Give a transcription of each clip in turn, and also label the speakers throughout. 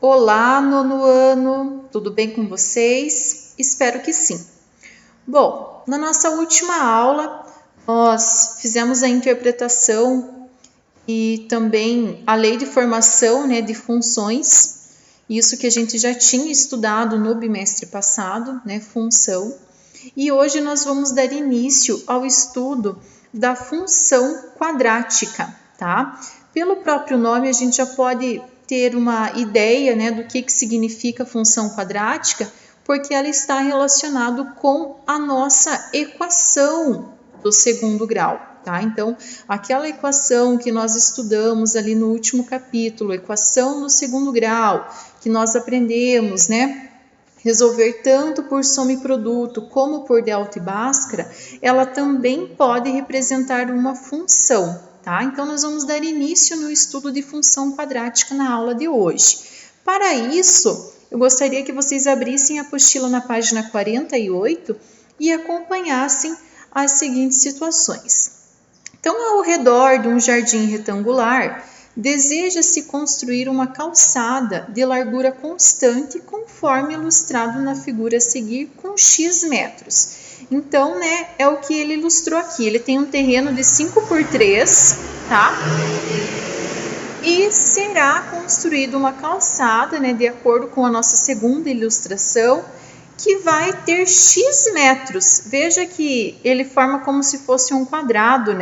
Speaker 1: Olá, nono ano, tudo bem com vocês? Espero que sim. Bom, na nossa última aula, nós fizemos a interpretação e também a lei de formação, de funções, isso que a gente já tinha estudado no bimestre passado, função. E hoje nós vamos dar início ao estudo da função quadrática, tá? Pelo próprio nome, a gente já pode ter uma ideia, do que significa função quadrática, porque ela está relacionada com a nossa equação do segundo grau, tá? Então, aquela equação que nós estudamos ali no último capítulo, equação do segundo grau, que nós aprendemos, resolver tanto por soma e produto como por delta e bhaskara, ela também pode representar uma função, tá? Então, nós vamos dar início no estudo de função quadrática na aula de hoje. Para isso, eu gostaria que vocês abrissem a apostila na página 48 e acompanhassem as seguintes situações. Então, ao redor de um jardim retangular, deseja-se construir uma calçada de largura constante, conforme ilustrado na figura a seguir, com X metros. Então, é o que ele ilustrou aqui. Ele tem um terreno de 5 por 3, tá? E será construída uma calçada, de acordo com a nossa segunda ilustração, que vai ter X metros. Veja que ele forma como se fosse um quadrado,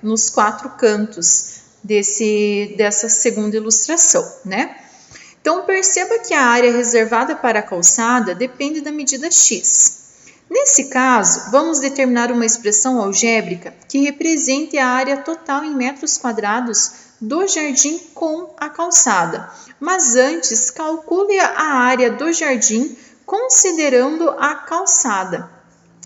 Speaker 1: nos 4 cantos dessa segunda ilustração, Então, perceba que a área reservada para a calçada depende da medida X. Nesse caso, vamos determinar uma expressão algébrica que represente a área total em metros quadrados do jardim com a calçada. Mas antes, calcule a área do jardim considerando a calçada.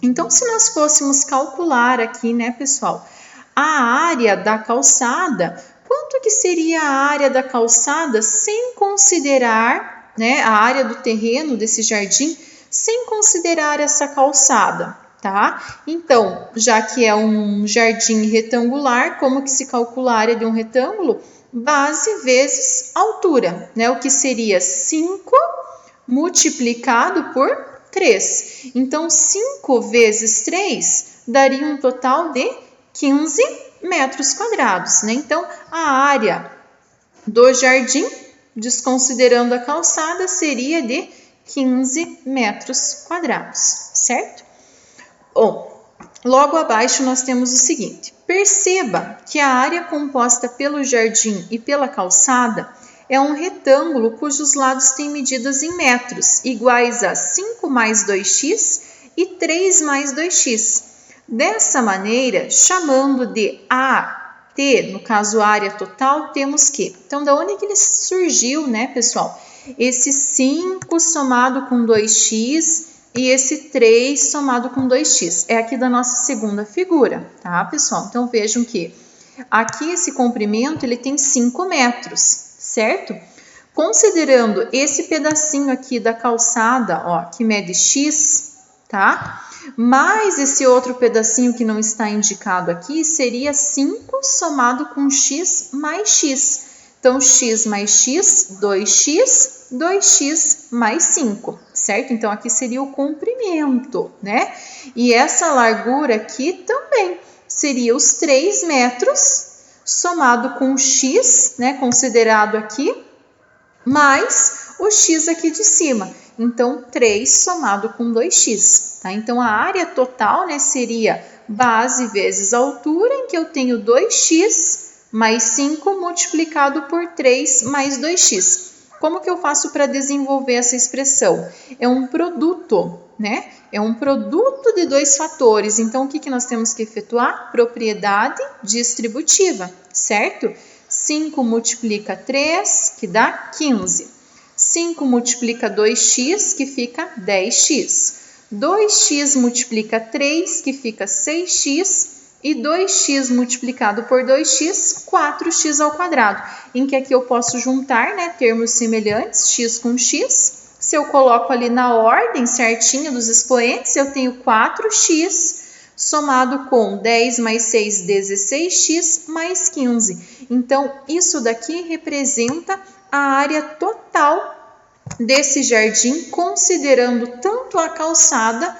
Speaker 1: Então, se nós fôssemos calcular aqui, pessoal, a área da calçada, quanto que seria a área da calçada sem considerar, a área do terreno desse jardim, sem considerar essa calçada, tá? Então, já que é um jardim retangular, como que se calcula a área de um retângulo? Base vezes altura, O que seria 5 multiplicado por 3. Então, 5 vezes 3 daria um total de 15 metros quadrados, Então, a área do jardim, desconsiderando a calçada, seria de 15 metros quadrados, certo? Bom, logo abaixo nós temos o seguinte. Perceba que a área composta pelo jardim e pela calçada é um retângulo cujos lados têm medidas em metros, iguais a 5 mais 2x e 3 mais 2x. Dessa maneira, chamando de AT, no caso área total, temos que... Então, da onde que ele surgiu, pessoal? Esse 5 somado com 2x e esse 3 somado com 2x. É aqui da nossa segunda figura, tá, pessoal? Então, vejam que aqui esse comprimento, ele tem 5 metros, certo? Considerando esse pedacinho aqui da calçada, que mede x, tá? Mais esse outro pedacinho que não está indicado aqui, seria 5 somado com x mais x. Então, x mais x, 2x, 2x mais 5, certo? Então, aqui seria o comprimento, E essa largura aqui também seria os 3 metros somado com x, considerado aqui, mais o x aqui de cima. Então, 3 somado com 2x, tá? Então, a área total, seria base vezes altura, em que eu tenho 2x mais 5 multiplicado por 3 mais 2x. Como que eu faço para desenvolver essa expressão? É um produto, É um produto de 2 fatores. Então, o que nós temos que efetuar? Propriedade distributiva, certo? 5 multiplica 3, que dá 15. 5 multiplica 2x, que fica 10x. 2x multiplica 3, que fica 6x. E 2x multiplicado por 2x, 4x ao quadrado. Em que aqui eu posso juntar, termos semelhantes, x com x. Se eu coloco ali na ordem certinha dos expoentes, eu tenho 4x somado com 10 mais 6, 16x mais 15. Então, isso daqui representa a área total desse jardim, considerando tanto a calçada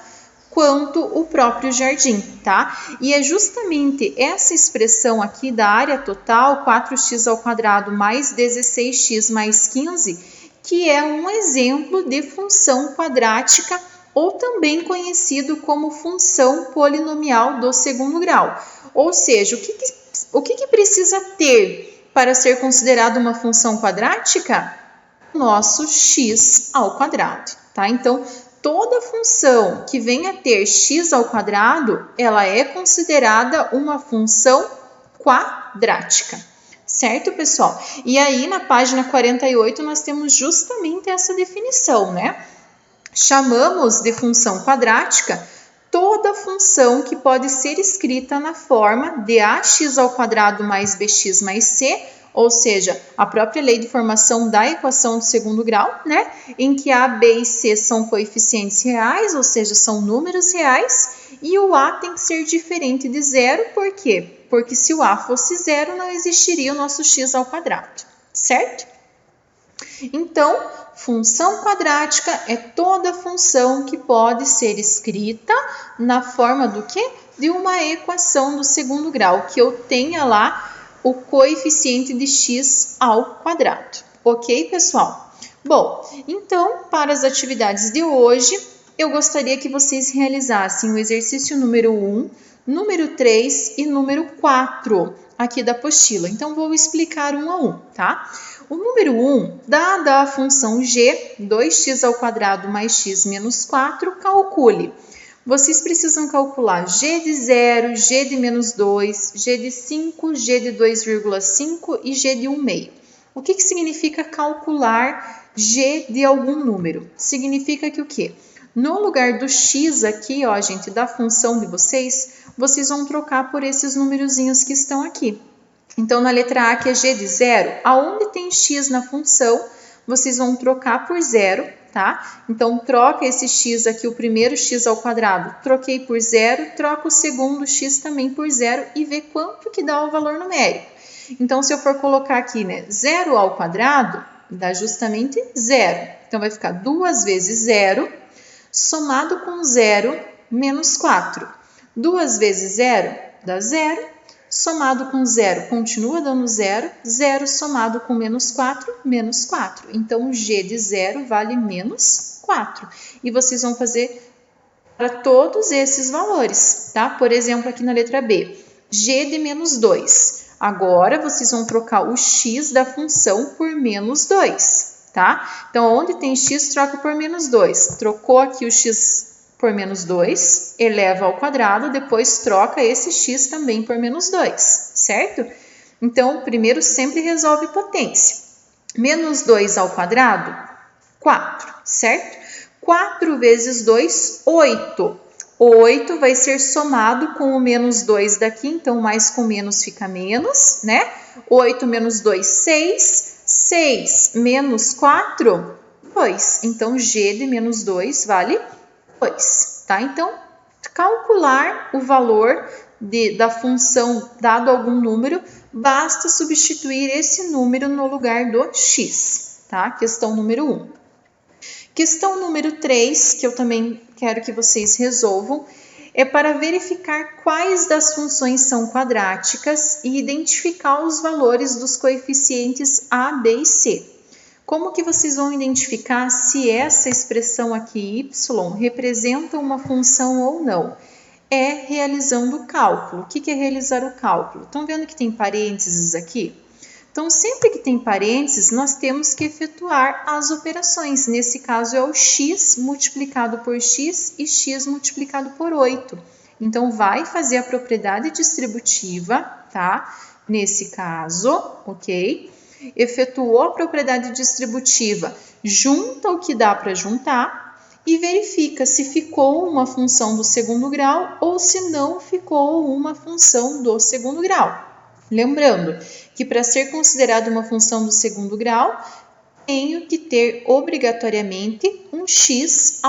Speaker 1: quanto o próprio jardim, tá? E é justamente essa expressão aqui da área total, 4x² mais 16x mais 15, que é um exemplo de função quadrática, ou também conhecido como função polinomial do segundo grau. Ou seja, o que precisa ter para ser considerado uma função quadrática? Nosso x ao quadrado, tá? Então, toda função que venha a ter x ao quadrado, ela é considerada uma função quadrática, certo, pessoal? E aí, na página 48, nós temos justamente essa definição, né? Chamamos de função quadrática toda função que pode ser escrita na forma de ax² mais bx mais c, ou seja, a própria lei de formação da equação do segundo grau, né? Em que a, b e c são coeficientes reais, ou seja, são números reais, e o a tem que ser diferente de zero, por quê? Porque se o a fosse zero, não existiria o nosso x², certo? Então, função quadrática é toda função que pode ser escrita na forma do quê? De uma equação do segundo grau, que eu tenha lá o coeficiente de x². Ok, pessoal? Bom, então, para as atividades de hoje, eu gostaria que vocês realizassem o exercício número 1, número 3 e número 4 aqui da apostila. Então, vou explicar um a um, tá? O número 1, dada a função g, 2x² mais x menos 4, calcule. Vocês precisam calcular g de 0, g de menos 2, g de 5, g de 2,5 e g de 1/2. O que significa calcular g de algum número? Significa que o quê? No lugar do x aqui, ó, gente, da função de vocês vão trocar por esses numerozinhos que estão aqui. Então, na letra A, que é g de 0, aonde tem x na função, vocês vão trocar por 0, tá? Então, troca esse x aqui, o primeiro x², troquei por 0, troca o segundo x também por 0 e vê quanto que dá o valor numérico. Então, se eu for colocar aqui, né, 0², dá justamente 0. Então, vai ficar 2 vezes 0, somado com 0, menos 4. 2 vezes 0 dá 0. Somado com 0, continua dando 0. 0 somado com menos 4, menos 4. Então, g de 0 vale menos 4. E vocês vão fazer para todos esses valores, tá? Por exemplo, aqui na letra B, g de menos 2. Agora, vocês vão trocar o x da função por menos 2, tá? Então, onde tem x, troca por menos 2. Trocou aqui o x por menos 2, eleva ao quadrado, depois troca esse x também por menos 2, certo? Então, primeiro sempre resolve potência. Menos 2 ao quadrado, 4, certo? 4 vezes 2, 8. 8 vai ser somado com o menos 2 daqui, então mais com menos fica menos, né? 8 menos 2, 6. 6 menos 4, 2. Então, g de menos 2 vale 2, tá? Então, calcular o valor da função dado algum número, basta substituir esse número no lugar do x, tá? Questão número 1. Questão número 3, que eu também quero que vocês resolvam, é para verificar quais das funções são quadráticas e identificar os valores dos coeficientes a, b e c. Como que vocês vão identificar se essa expressão aqui, y, representa uma função ou não? É realizando o cálculo. O que é realizar o cálculo? Estão vendo que tem parênteses aqui? Então, sempre que tem parênteses, nós temos que efetuar as operações. Nesse caso, é o x multiplicado por x e x multiplicado por 8. Então, vai fazer a propriedade distributiva, tá? Nesse caso, ok? Efetuou a propriedade distributiva, junta o que dá para juntar e verifica se ficou uma função do segundo grau ou se não ficou uma função do segundo grau. Lembrando que para ser considerada uma função do segundo grau, tenho que ter obrigatoriamente um x²,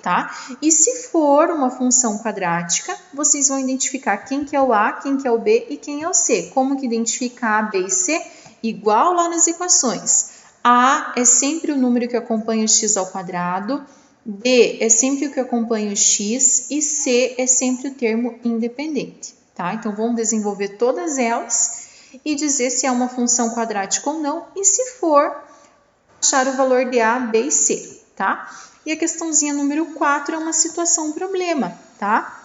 Speaker 1: tá? E se for uma função quadrática, vocês vão identificar quem que é o a, quem que é o b e quem é o c. Como que identificar a, b e c? Igual lá nas equações. A é sempre o número que acompanha o x ao quadrado, B é sempre o que acompanha o x e C é sempre o termo independente, tá? Então, vamos desenvolver todas elas e dizer se é uma função quadrática ou não e, se for, achar o valor de A, B e C, tá? E a questãozinha número 4 é uma situação problema, tá?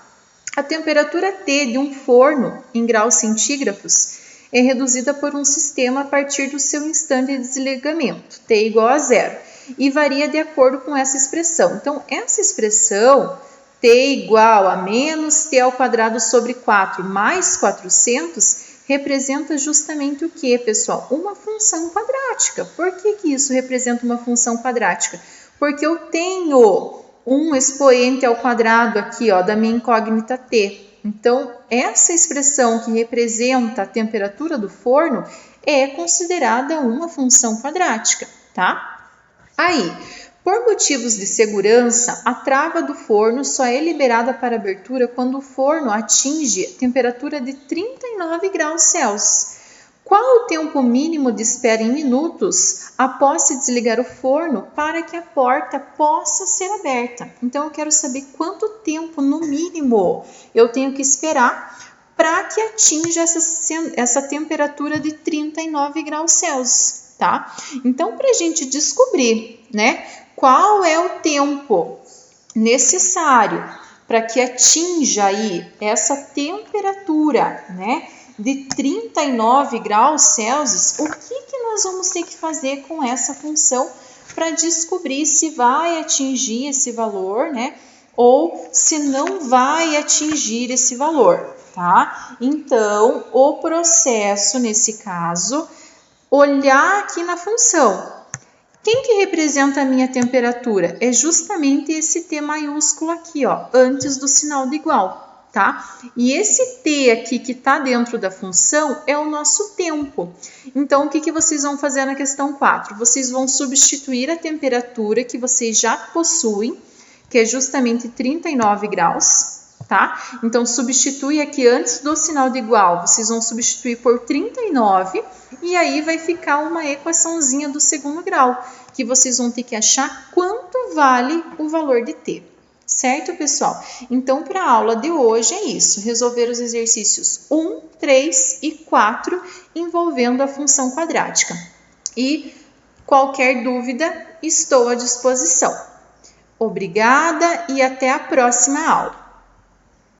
Speaker 1: A temperatura T de um forno em graus centígrados é reduzida por um sistema a partir do seu instante de desligamento, T igual a 0, e varia de acordo com essa expressão. Então, essa expressão, T igual a menos T ao quadrado sobre 4 mais 400, representa justamente o que, pessoal? Uma função quadrática. Por que isso representa uma função quadrática? Porque eu tenho um expoente ao quadrado aqui, ó, da minha incógnita T. Então, essa expressão que representa a temperatura do forno é considerada uma função quadrática, tá? Aí, por motivos de segurança, a trava do forno só é liberada para abertura quando o forno atinge temperatura de 39 graus Celsius. Qual o tempo mínimo de espera em minutos após se desligar o forno para que a porta possa ser aberta? Então, eu quero saber quanto tempo, no mínimo, eu tenho que esperar para que atinja essa temperatura de 39 graus Celsius, tá? Então, para a gente descobrir, né, qual é o tempo necessário para que atinja aí essa temperatura, né, de 39 graus Celsius, o que nós vamos ter que fazer com essa função para descobrir se vai atingir esse valor, né, ou se não vai atingir esse valor, tá? Então, o processo, nesse caso, olhar aqui na função. Quem que representa a minha temperatura? É justamente esse T maiúsculo aqui, ó, antes do sinal de igual, tá? E esse T aqui que está dentro da função é o nosso tempo. Então, o que vocês vão fazer na questão 4? Vocês vão substituir a temperatura que vocês já possuem, que é justamente 39 graus, tá? Então, substitui aqui antes do sinal de igual, vocês vão substituir por 39 e aí vai ficar uma equaçãozinha do segundo grau, que vocês vão ter que achar quanto vale o valor de T. Certo, pessoal? Então, para a aula de hoje é isso, resolver os exercícios 1, 3 e 4 envolvendo a função quadrática. E qualquer dúvida, estou à disposição. Obrigada e até a próxima aula.